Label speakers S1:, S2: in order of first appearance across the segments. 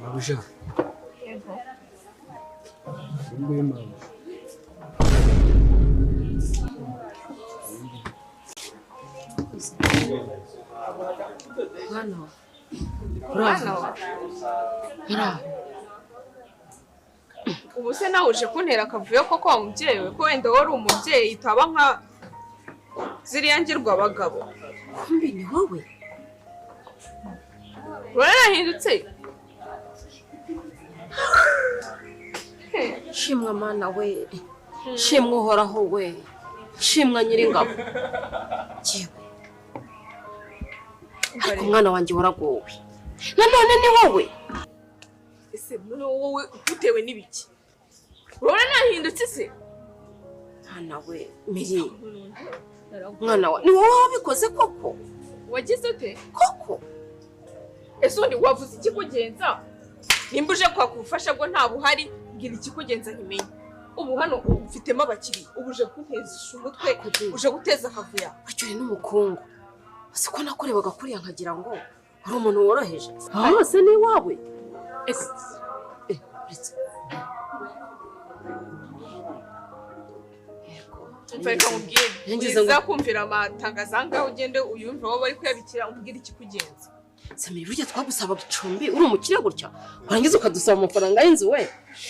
S1: Mabuja.
S2: Yego.
S1: Nguye mama.
S2: Hano. Ubu se nawe uje kuntera akavuyo koko wa mubyeyi we ko wenda wari umubyeyi taba nka ziriya ngirwa abagabo.
S3: Kumbi ni wowe.
S2: Warahindutse.
S3: Shimwa mana we. Shimwa uhoraho we. Shimwa nyiringabo. Jewe. Ariko umwana wanjye waragowe. Nanone ni wowe.
S2: Ese none wowe utewe n'ibiki? Urabona nahindutse se?
S3: Mwana we, Miri. Mwana wa, ni wowe wabikoze koko?
S2: Wagize ute?
S3: Koko.
S2: Ese undi wavuze ikikugenza? Nimba uje kwakufasha bwo nta buhari, ngira ikikugenza nkimenye. Ubu hano ufitemo abakiri, ubu uje kuntezisha umutwe, uje guteza akavuya.
S3: Acyuri n'umukungu. Ase ko nakorebaga kuriya nkagira ngo uri umuntu woroheje. Hose ni wawe.
S2: Mfeka mubwire. Ngiza kumvira amatangazo angaho ugende uyumva wowe bari kuyabikira umbwira ikikugenza.
S3: Samiri burya twagusaba gucumbi uri umukire gutya. Warangiza ukadusaba amafaranga y'inzu we.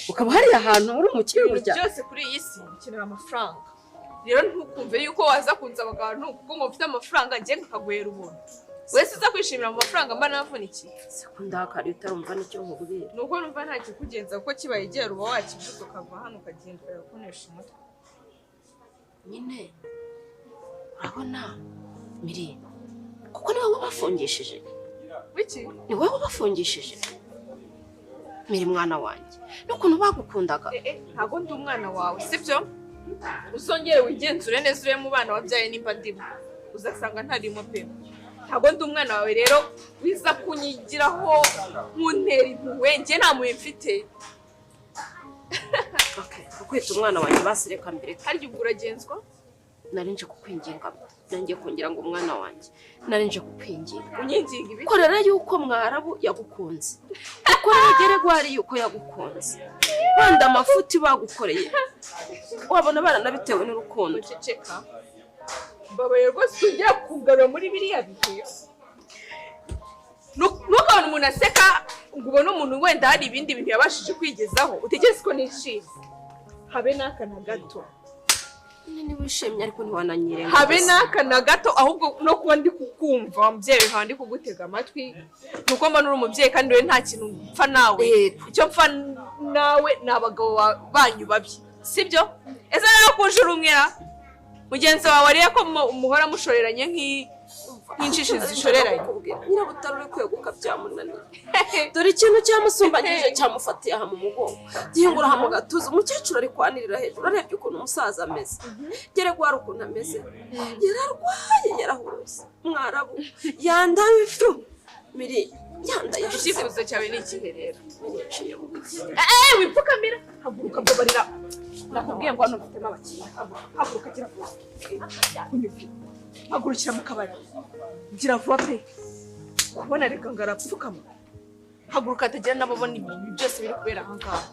S3: Ukaba hari ahantu uri umukire gutya.
S2: Byose kuri iyi si bikenera amafaranga. Rero ntukumve yuko waza kunsaba abantu kuko ngo mfite amafaranga ngiye ngakaguhera ubuntu. Wese uza kwishimira mu mafaranga mba navunikiye.
S3: Sekunda kari utarumva nicyo nkubwira.
S2: Nuko numva nta kikugenza kuko kibaye igera uba wakivuze ukava hano ukagenda ukonesha umutwe.
S3: Nyine urabona Miri kuko ni wowe wabafungishije.
S2: Wiki?
S3: Ni wowe wabafungishije. Miri mwana wanjye. Nukuntu bagukundaga.
S2: Ntago ndi umwana wawe, sibyo? Uzongere wigenzure neza ure mu bana wabyaye nimba ndimo. Uzasanga ntarimo pe. Ntago ndi umwana wawe rero wiza kunyigiraho muntera impuhwe nge nta muye mfite.
S3: Okay, ukwita umwana wanjye basireka mbere.
S2: Harya ubwo uragenzwa?
S3: Narinje kukwinginga. Nangiye kongera ngo umwana wanjye. Narinje kukwinginga.
S2: Unyinginga ibi?
S3: Korera yuko mwarabu yagukunze. Kuko rigere gwari yuko yagukunze. Wanda amafuti bagukoreye. Wabona baranabitewe n'urukundo.
S2: Ceceka. Babaye rwose tujya kugarura muri biriya bihe. Nukabona umuntu aseka ngo ubone umuntu wenda hari ibindi bintu yabashije kwigezaho utegetse ko nishimye. Habe n'aka na gato.
S3: Ni wishimye ariko ntiwananyirenga.
S2: Habe n'aka na gato ahubwo no kuba ndi kukumva mubyeyi nka ndi kugutega amatwi. Nuko mba nuri umubyeyi kandi we nta kintu mpfa nawe. Icyo mpfa nawe n'abagabo banyu babi. Sibyo? Ese rero kujura umwera mugenzi wawe ariye ko muhora mushoreranye nk'inshishi zishoreranye.
S3: Nyirabutaro uri kweguka byamunaniye. Dore ikintu cyamusumbagije cyamufatiye aha mu mugongo. Gihingura aha mu gatuza umukecuru ari kwanirira hejuru arebye ukuntu umusaza ameze. Gere gwari ukuntu ameze. Yararwaye yarahuse. Mwarabu yandaye ifu. Miri yandaye
S2: icyifuzo cyawe ni ikihe rero? Wipfukamira haguruka mbabarira. Nakubwiye ngo hano mfitemo abakiriya. Haguruka gira vuba. Hagurukira mu kabari. Gira vuba pe. Kubona reka ngarapfukama. Haguruka atagira n'ababona ibintu byose biri kubera aha ngaha.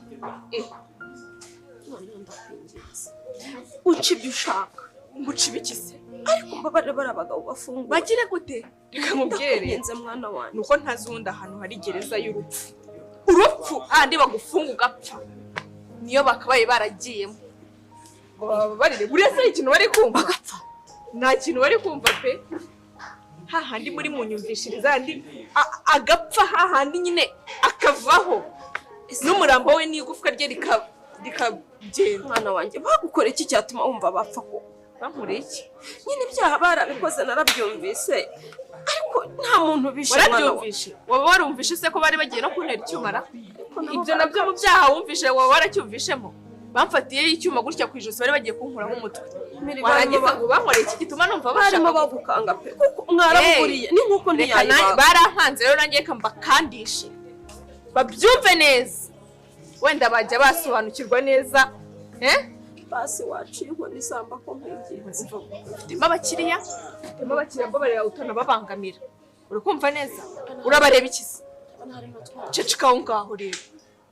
S3: Uci ibyo ushaka.
S2: Nguci ibikise.
S3: Ariko mbabarira bari abagabo bafunguye.
S2: Bagire gute? Reka mubwire.
S3: Mwana wanjye.
S2: Nuko ntazunda ahantu hari gereza y'urupfu. Urupfu andi bagufunga ugapfa. Niyo bakabaye baragiyemo. Barire buriya se ikintu bari kumva
S3: bagapfa.
S2: Nta kintu bari kumva pe. Hahandi muri munyumvishiriza andi agapfa hahandi nyine akavaho. N'umurambo we n'igufwa rye rikagenda.
S3: Mwana wanjye bagukora iki cyatuma wumva bapfa ko?
S2: Bankore iki?
S3: Nyine ibyaha barabikoze narabyumvise. Ariko nta muntu bishe
S2: mwana wawe. Waba warumvishe se ko bari bagiye no kuntera icyumara? Ibyo nabyo mu byaha wumvishe waba waracyumvishemo. Bamfatiye icyuma gutya ku ijosi bari bagiye kunkuraho umutwe. Warangiza ngo bankoreye iki gituma numva
S3: barimo bagukanga pe. Kuko mwaraburiye ni nkuko ntiyayiba.
S2: Barankanze rero nangiye kamba kandishe. Babyumve neza. Wenda bajya basobanukirwa neza.
S3: Basi waciye inkoni isamba ko nkwinginze.
S2: Ndimo abakiriya mbo barira utana babangamira. Uri kumva neza? urabareba ikisi ceceka aho ngaho rero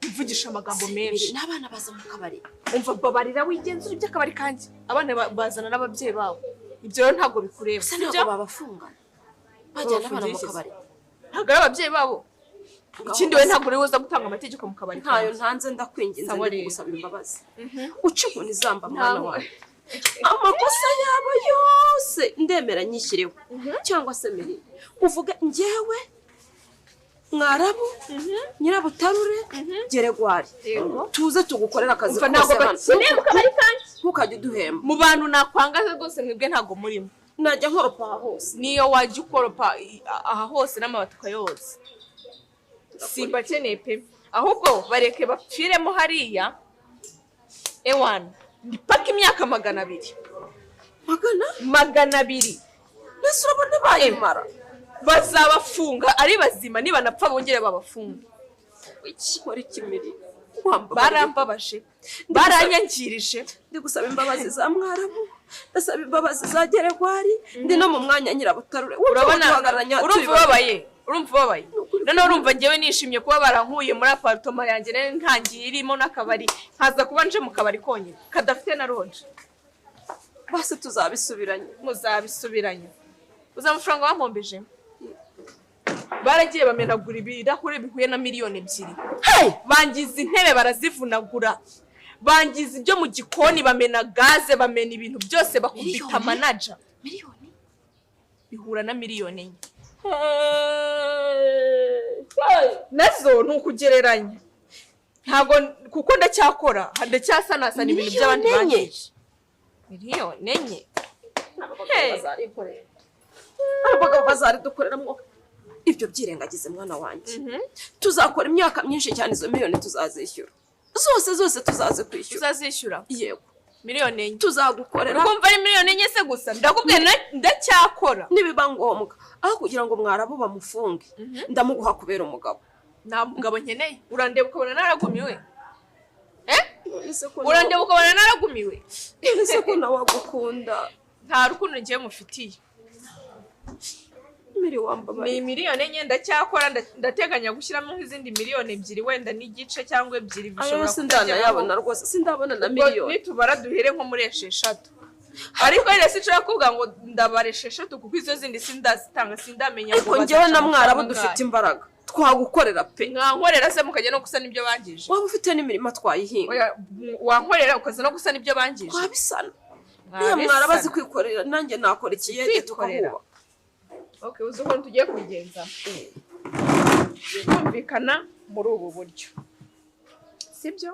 S2: mvugisha amagambo menshi
S3: n'abana baza mu kabari
S2: umva babarira wigenzura iby'akabari kanjye abana bazana n'ababyeyi babo ibyo rero ntabwo bikureba
S3: sibyo babafunga bajyana abana mu kabari
S2: ntabwo ari ababyeyi babo ikindi we ntabwo uri buza gutanga amategeko mu kabari
S3: ntayo ntanze ndakwinginze gusaba imbabazi uca inkoni zamba mwana wawe amakosa yabo yose ndemera nyishyireho cyangwa se meri uvuga njyewe mwarabu nyirabutarure geregwari tuze tugukorera akazi kose ntukajya uduhemba
S2: mu bantu nakwangaze rwose mwebwe ntabwo murimo
S3: najya nkoropa aha hose
S2: niyo wajya ukoropa aha hose n'amabatuka yose simbakeneye pe ahubwo bareke bapfiremo hariya ewana ndi paka imyaka 200 200
S3: mbese urabona bayimara
S2: bazabafunga ari bazima niba napfa bongere babafunga
S3: ikikora ikimiri
S2: barambabaje baranyangirije
S3: ndi gusaba imbabazi za mwarabu ndasaba imbabazi za geregwari ndi no mu mwanya nyirabutarure
S2: urabona urumva babaye none urumva ngewe nishimye kuba barankuye muri apartment yanjye ntangiye irimo n'akabari nkaza kuba nje mu kabari konyine kadafite na ronje
S3: base tuzabisubiranye
S2: muzabisubiranye uzamafaranga wampombeje baragiye bamenagura ibirahure bihuye na miliyoni 2 bangiza intebe barazivunagura bangiza ibyo mu gikoni bamena gaze bamena ibintu byose bakubita manager
S3: miliyoni
S2: bihura na miliyoni 4 nazo nukugereranya ntago kuko ndacyakora ndacyasanasana ibintu by'abandi bangeje miliyoni 4
S3: abagabo bazari dukoreramo ibyo byirengagize mwana wanjye tuzakora imyaka myinshi cyane izo miliyoni tuzazishyura zose tuzaze kwishyura
S2: tuzazishyura
S3: yego
S2: miliyoni 4
S3: tuzagukorera
S2: urumva ari miliyoni 4 se gusa ndakubwira ndacyakora
S3: nibiba ngombwa aho kugira ngo mwarabu bamufunge ndamuguha kubera umugabo
S2: nta mugabo nkeneye urandeba ukabona naragumiwe urandeba ukabona naragumiwe
S3: ese ko nawe agukunda
S2: nta rukundo ngiye mufitiye ni miliyoni 4 ndacyakora ndateganya gushyiramo nk'izindi miliyoni 2 wenda n'igice cyangwa 2 bishobora
S3: kujya yabona rwose sindabona na miliyoni
S2: nitubara duhere nko muri 6 ariko rero sinshaka kuvuga ngo ndabare 6 kuko izo zindi sindazitanga sindamenya
S3: ngo njyewe na mwarabu dufite imbaraga twagukorera pe
S2: nkankorera se mukajya no gusana ibyo bangije
S3: waba ufite n'imirima twayihinga
S2: wankorera ukaza no gusana ibyo bangije
S3: twabisana niyo mwarabu azi kwikorera nanjye nakora ikiyege tukahuba
S2: okay uzi ukuntu tugiye kubigenza kumvikana muri ubu buryo sibyo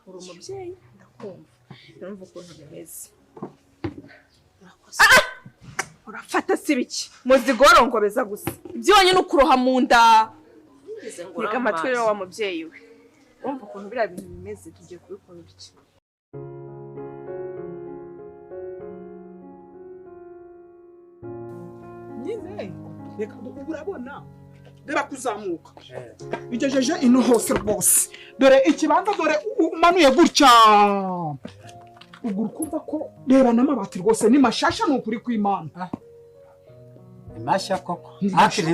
S2: uri umubyeyi ndakumva numva ukuntu bimeze urafata sibiki muzigorongobeza gusa ibyonye n'ukuroha mu nda reka amatwi rero wa mubyeyi we umva ukuntu biriya bintu bimeze tugiye kubikora iki
S1: reka urabona reba kuzamuka bigejeje ino hose rwose dore ikibanza dore umanuye gutya ugura kumva ko reba n'amabati rwose ni mashasha n'ukuri kw'Imana
S4: mashya koko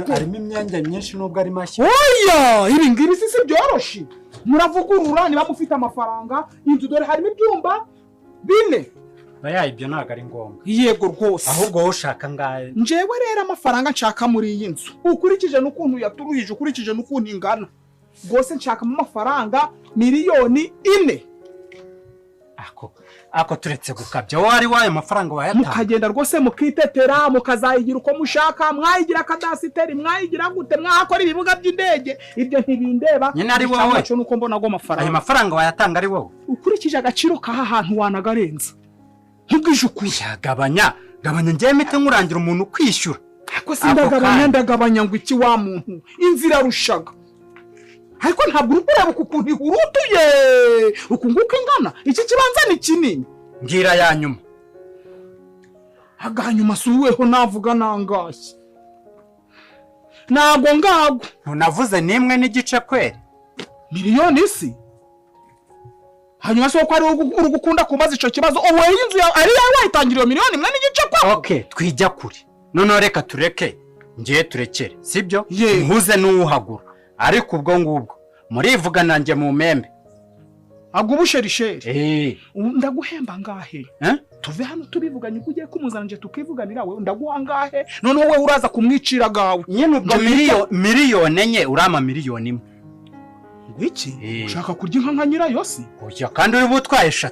S4: harimo imyanya myinshi nubwo ari mashya
S1: oya ibi ngibi si byoroshye muravugurura niba mufite amafaranga inzu dore harimo ibyumba 4
S4: baya ibyo ntago ari ngombwa
S1: yego rwose
S4: ahubwo wowe ushaka ngahe
S1: njewe rero amafaranga nshaka muri iyi nzu ukurikije n'ukuntu yaturuhije ukurikije n'ukuntu ingana rwose nshakamo amafaranga miliyoni 4
S4: ako turetse gukabya wari wayo amafaranga wayatanga
S1: mukagenda rwose mukitetera mukazayigira uko mushaka mwayigira kadasiteri mwayigira gute mwakora ibibuga by'indege ibyo ntibindeba
S4: nyine ari wowe
S1: cyo nuko mbona go amafaranga
S4: ayo mafaranga wayatanga ari wowe
S1: ukurikije agaciro kaha hantu wanagarenza nkubwije ukuri
S4: gabanya ngiye mite nkurangira umuntu kwishyura
S1: ako ndagabanya ngo iki wa muntu inzira rushaga ariko ntabwo urureba ukuntu ihurutuye ukunguka ingana iki kibanza ni kinini
S4: ngira ya nyuma
S1: aganyuma suweho navuga nangashye ntabwo ngago
S4: ntunavuze nimwe n'igice kwere
S1: miliyoni isi hanyuma se ko ari ugukunda kumbaza ico kibazo owe inzu ari yawe wayitangiriye miliyoni 1 n'igice kwa
S4: okay twijya kuri none reka tureke ngiye turekere sibyo
S1: Ye.
S4: mpuze n'uwuhagura ariko ubwo ngubwo murivuga nanjye mu membe
S1: agwa ubusherisheri
S4: eh
S1: ndaguhemba ngahe
S4: eh
S1: tuve hano tubivuganye uko ugiye kumuzana nje tukivuganira we ndaguha ngahe noneho we uraza kumwicira gawe
S4: nyine ubwo miliyoni enye urama miliyoni imwe
S1: ngwiki ushaka kurya inka nka nyirayo si
S4: oya kandi uri butwaye 3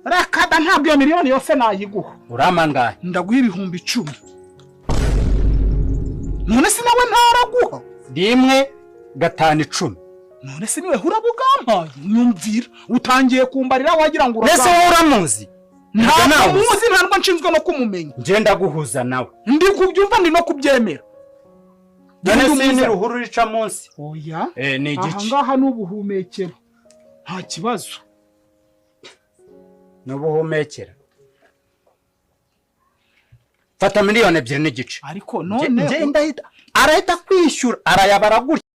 S1: rakada ntabwo iyo miliyoni yose nayiguha
S4: urama ngahe
S1: ndaguha ibihumbi 10 none si nawe ntaraguha
S4: 1 5 10
S1: none si niwe hurabugampaye nyumvira utangiye kumbarira wagira ngo
S4: nese wowe uramuzi
S1: ntabwo muzi ntabwo nshinzwe no kumumenya
S4: ngenda guhuza nawe
S1: ndi kubyumva ndi no kubyemera
S4: none si ni ruhuru rica munsi
S1: oya
S4: ni igice
S1: aha ngaha n'ubuhumekero nta kibazo
S4: n'ubuhumekera fata miliyoni 2 n'igice
S1: ariko none
S4: ngenda arahita kwishyura arayabara gutya